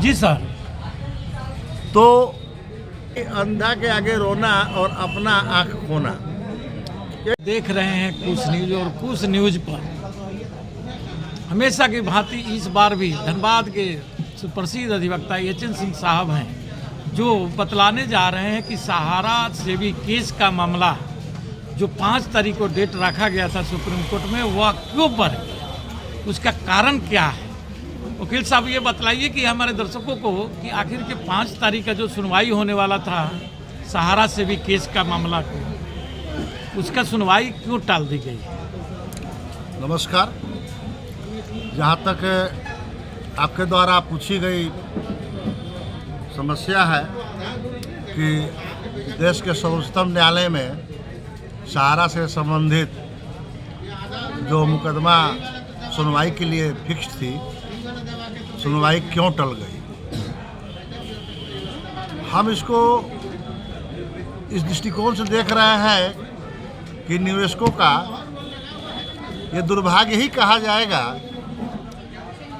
जी sir. तो अंधा के आगे रोना और अपना आंख खोना। देख रहे हैं कुछ न्यूज, और कुछ न्यूज पर हमेशा की भांति इस बार भी धनबाद के सुप्रसिद्ध अधिवक्ता एच.एन. सिंह साहब हैं, जो बतलाने जा रहे हैं कि सहारा सेवी केस का मामला जो 5 तारीख को डेट रखा गया था सुप्रीम कोर्ट में, वह क्यों बढ़ गया, उसका कारण क्या है। वकील साहब ये बतलाइए कि हमारे दर्शकों को कि आखिर के 5 तारीख का जो सुनवाई होने वाला था सहारा सेवी केस का मामला को, उसका सुनवाई क्यों टाल दी गई। नमस्कार। जहाँ तक आपके द्वारा पूछी गई समस्या है कि देश के सर्वोच्चतम न्यायालय में सहारा से संबंधित जो मुकदमा सुनवाई के लिए फिक्स थी, सुनवाई क्यों टल गई। हम इसको इस दृष्टिकोण से देख रहे हैं कि निवेशकों का ये दुर्भाग्य ही कहा जाएगा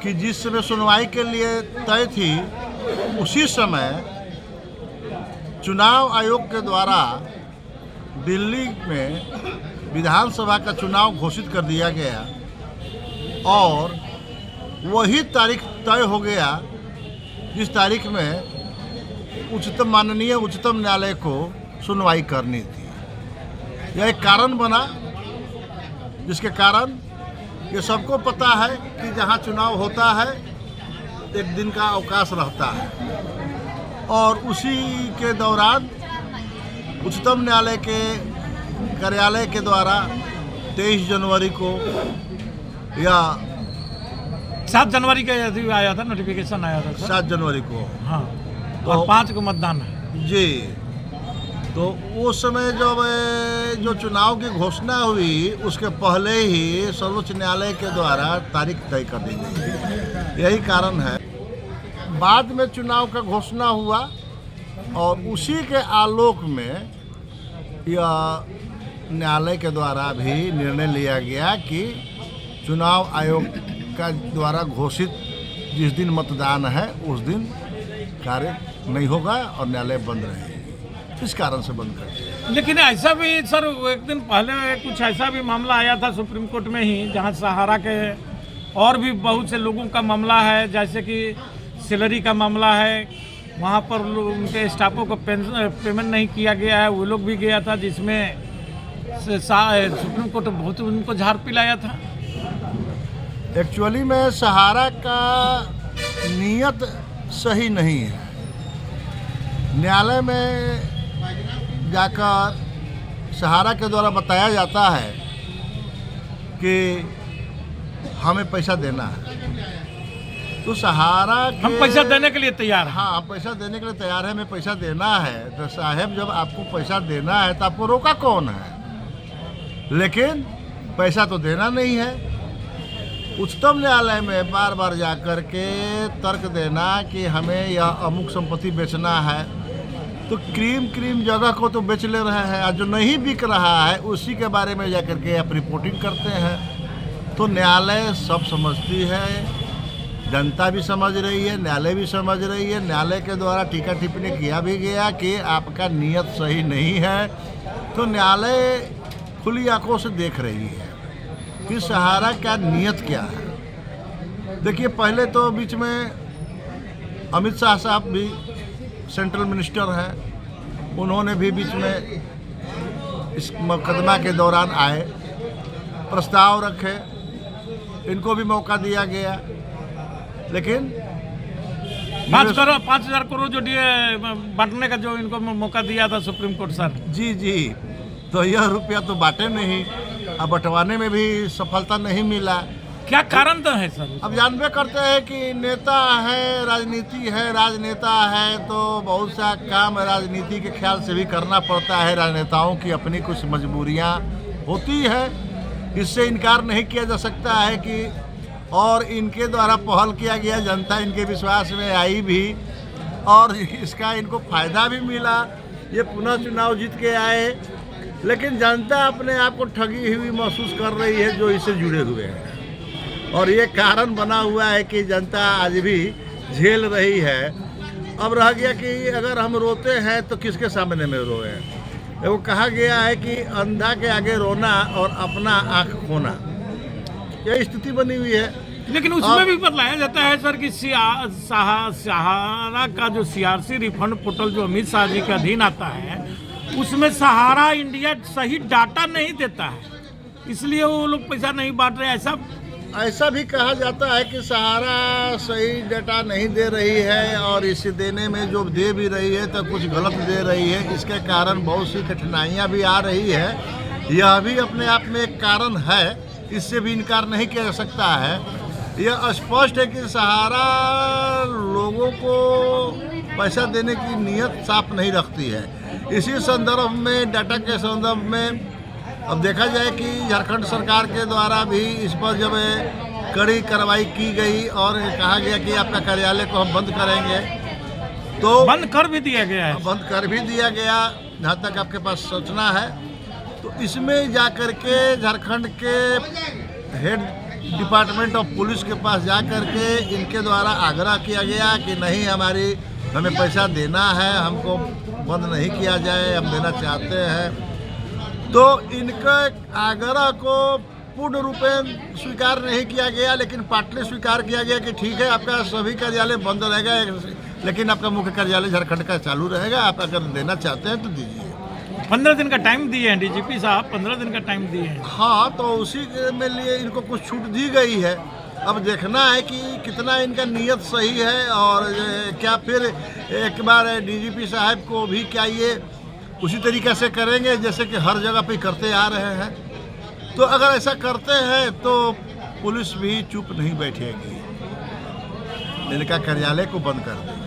कि जिस समय सुनवाई के लिए तय थी उसी समय चुनाव आयोग के द्वारा दिल्ली में विधानसभा का चुनाव घोषित कर दिया गया और वही तारीख तय हो गया जिस तारीख में माननीय उच्चतम न्यायालय को सुनवाई करनी थी। यह एक कारण बना जिसके कारण ये सबको पता है कि जहाँ चुनाव होता है एक दिन का अवकाश रहता है, और उसी के दौरान उच्चतम न्यायालय के कार्यालय के द्वारा 23 जनवरी को या 7 जनवरी का यदि आया था, नोटिफिकेशन आया था सर। 7 जनवरी को, हाँ, तो और 5 को मतदान है जी। तो उस समय जब जो चुनाव की घोषणा हुई उसके पहले ही सर्वोच्च न्यायालय के द्वारा तारीख तय कर दी गई। यही कारण है बाद में चुनाव का घोषणा हुआ और उसी के आलोक में यह न्यायालय के द्वारा भी निर्णय लिया गया कि चुनाव आयोग का द्वारा घोषित जिस दिन मतदान है उस दिन कार्य नहीं होगा और न्यायालय बंद रहेगी। इस कारण से बंद कर दिया। लेकिन ऐसा भी सर, एक दिन पहले कुछ ऐसा भी मामला आया था सुप्रीम कोर्ट में ही, जहां सहारा के और भी बहुत से लोगों का मामला है, जैसे कि सैलरी का मामला है, वहां पर उनके स्टाफों को पेमेंट नहीं किया गया है, वो लोग भी गया था, जिसमें सुप्रीम कोर्ट बहुत उनको झाड़ पिलाया था। एक्चुअली में सहारा का नियत सही नहीं है। न्यायालय में जाकर सहारा के द्वारा बताया जाता है कि हमें पैसा देना है, तो सहारा के हम पैसा देने के लिए तैयार हैं। हाँ, हम पैसा देने के लिए तैयार है, हमें पैसा देना है। तो साहब जब आपको पैसा देना है तो आपको रोका कौन है, लेकिन पैसा तो देना नहीं है। उच्चतम न्यायालय में बार बार जाकर के तर्क देना कि हमें यह अमुक संपत्ति बेचना है, तो क्रीम जगह को तो बेच ले रहे हैं, और जो नहीं बिक रहा है उसी के बारे में जाकर के आप रिपोर्टिंग करते हैं। तो न्यायालय सब समझती है, जनता भी समझ रही है, न्यायालय भी समझ रही है। न्यायालय के द्वारा टीका टिप्पणी किया भी गया कि आपका नियत सही नहीं है। तो न्यायालय खुली आंखों से देख रही है कि सहारा का नियत क्या है। देखिए, पहले तो बीच में अमित शाह साहब भी सेंट्रल मिनिस्टर हैं, उन्होंने भी बीच में इस मुकदमा के दौरान आए, प्रस्ताव रखे, इनको भी मौका दिया गया, लेकिन 5,000 करोड़ जो बांटने का जो इनको मौका दिया था सुप्रीम कोर्ट सर। जी, तो यह रुपया तो बांटे नहीं, अब बंटवाने में भी सफलता नहीं मिला। क्या कारण तो है सर? अब जानबे करते हैं कि नेता है, राजनीति है, राजनेता है, तो बहुत सा काम राजनीति के ख्याल से भी करना पड़ता है। राजनेताओं की अपनी कुछ मजबूरियां होती है, इससे इनकार नहीं किया जा सकता है कि और इनके द्वारा पहल किया गया, जनता इनके विश्वास में आई भी और इसका इनको फायदा भी मिला। ये पुनः चुनाव जीत के आए, लेकिन जनता अपने आप को ठगी हुई महसूस कर रही है जो इससे जुड़े हुए हैं, और ये कारण बना हुआ है कि जनता आज भी झेल रही है। अब रह गया कि अगर हम रोते हैं तो किसके सामने में रोए। वो कहा गया है कि अंधा के आगे रोना और अपना आँख खोना, यह स्थिति बनी हुई है। लेकिन उसमें भी बतलाया जाता है सर कि सहारा का जो सीआरसी रिफंड पोर्टल जो अमित शाह जी के अधीन आता है, उसमें सहारा इंडिया सही डाटा नहीं देता है, इसलिए वो लोग पैसा नहीं बांट रहे। ऐसा भी कहा जाता है कि सहारा सही डाटा नहीं दे रही है, और इसे देने में जो दे भी रही है तो कुछ गलत दे रही है। इसके कारण बहुत सी कठिनाइयाँ भी आ रही है। यह भी अपने आप में एक कारण है, इससे भी इनकार नहीं किया जा सकता है। यह स्पष्ट है कि सहारा लोगों को पैसा देने की नीयत साफ नहीं रखती है। इसी संदर्भ में, डाटा के संदर्भ में अब देखा जाए कि झारखंड सरकार के द्वारा भी इस पर जब कड़ी कार्रवाई की गई और कहा गया कि आपका कार्यालय को हम बंद करेंगे, तो बंद कर भी दिया गया है। बंद कर भी दिया गया, जहाँ तक आपके पास सूचना है। तो इसमें जाकर के झारखंड के हेड डिपार्टमेंट ऑफ पुलिस के पास जा कर के इनके द्वारा आग्रह किया गया कि नहीं, हमें पैसा देना है, हमको बंद नहीं किया जाए, हम देना चाहते हैं। तो इनके आग्रह को पूर्ण रूपेण स्वीकार नहीं किया गया, लेकिन पार्टली स्वीकार किया गया कि ठीक है, आपका सभी कार्यालय बंद रहेगा, लेकिन आपका मुख्य कार्यालय झारखंड का चालू रहेगा। आप अगर देना चाहते हैं तो दीजिए। 15 दिन का टाइम दिए हैं डीजीपी साहब, 15 दिन का टाइम दिए हैं। हाँ, तो उसी में लिए इनको कुछ छूट दी गई है। अब देखना है कि कितना इनका नियत सही है, और क्या फिर एक बार डीजीपी साहब को भी क्या ये उसी तरीके से करेंगे जैसे कि हर जगह पे करते आ रहे हैं। तो अगर ऐसा करते हैं तो पुलिस भी चुप नहीं बैठेगी, इनका कार्यालय को बंद कर देगी।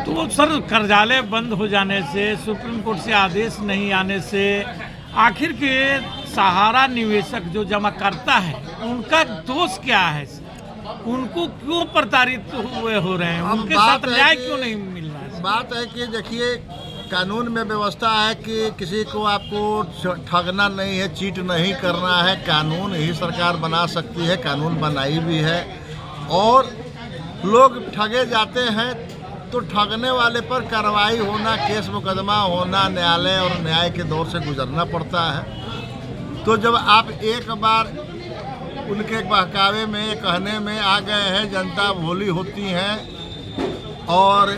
तो सर, कार्यालय बंद हो जाने से, सुप्रीम कोर्ट से आदेश नहीं आने से, आखिर के सहारा निवेशक जो जमा करता है उनका दोष क्या है? उनको क्यों प्रताड़ित हुए हो रहे हैं? उनके साथ न्याय क्यों नहीं मिल रहा है? बात है कि देखिए, कानून में व्यवस्था है कि किसी को आपको ठगना नहीं है, चीट नहीं करना है। कानून ही सरकार बना सकती है, कानून बनाई भी है। और लोग ठगे जाते हैं तो ठगने वाले पर कार्रवाई होना, केस मुकदमा होना, न्यायालय और न्याय के दौर से गुजरना पड़ता है। तो जब आप एक बार उनके बहकावे में, कहने में आ गए हैं, जनता भोली होती है, और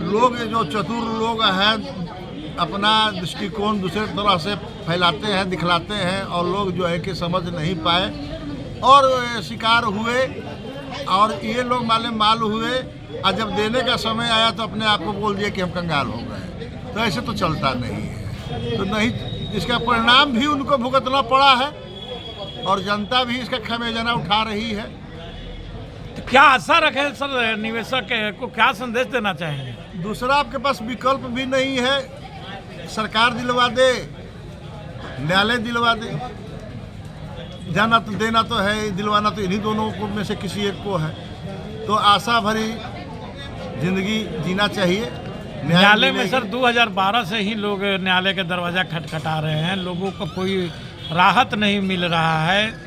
लोग जो चतुर लोग हैं अपना दृष्टिकोण दूसरे तरह से फैलाते हैं, दिखलाते हैं, और लोग जो है कि समझ नहीं पाए और शिकार हुए, और ये लोग माल हुए। और जब देने का समय आया तो अपने आप को बोल दिया कि हम कंगाल हो गए। तो ऐसे तो चलता नहीं है। तो नहीं, इसका परिणाम भी उनको भुगतना पड़ा है, और जनता भी इसका खमियाजा उठा रही है। तो क्या आशा रखे सर, निवेशक को क्या संदेश देना चाहेंगे? दूसरा आपके पास विकल्प भी नहीं है। सरकार दिलवा दे, न्यायालय दिलवा दे, जाना तो देना तो है, दिलवाना तो इन्हीं दोनों को में से किसी एक को है। तो आशा भरी जिंदगी जीना चाहिए। न्यायालय में सर 2012 से ही लोग न्यायालय के दरवाजा खटखटा रहे हैं, लोगों को कोई राहत नहीं मिल रहा है।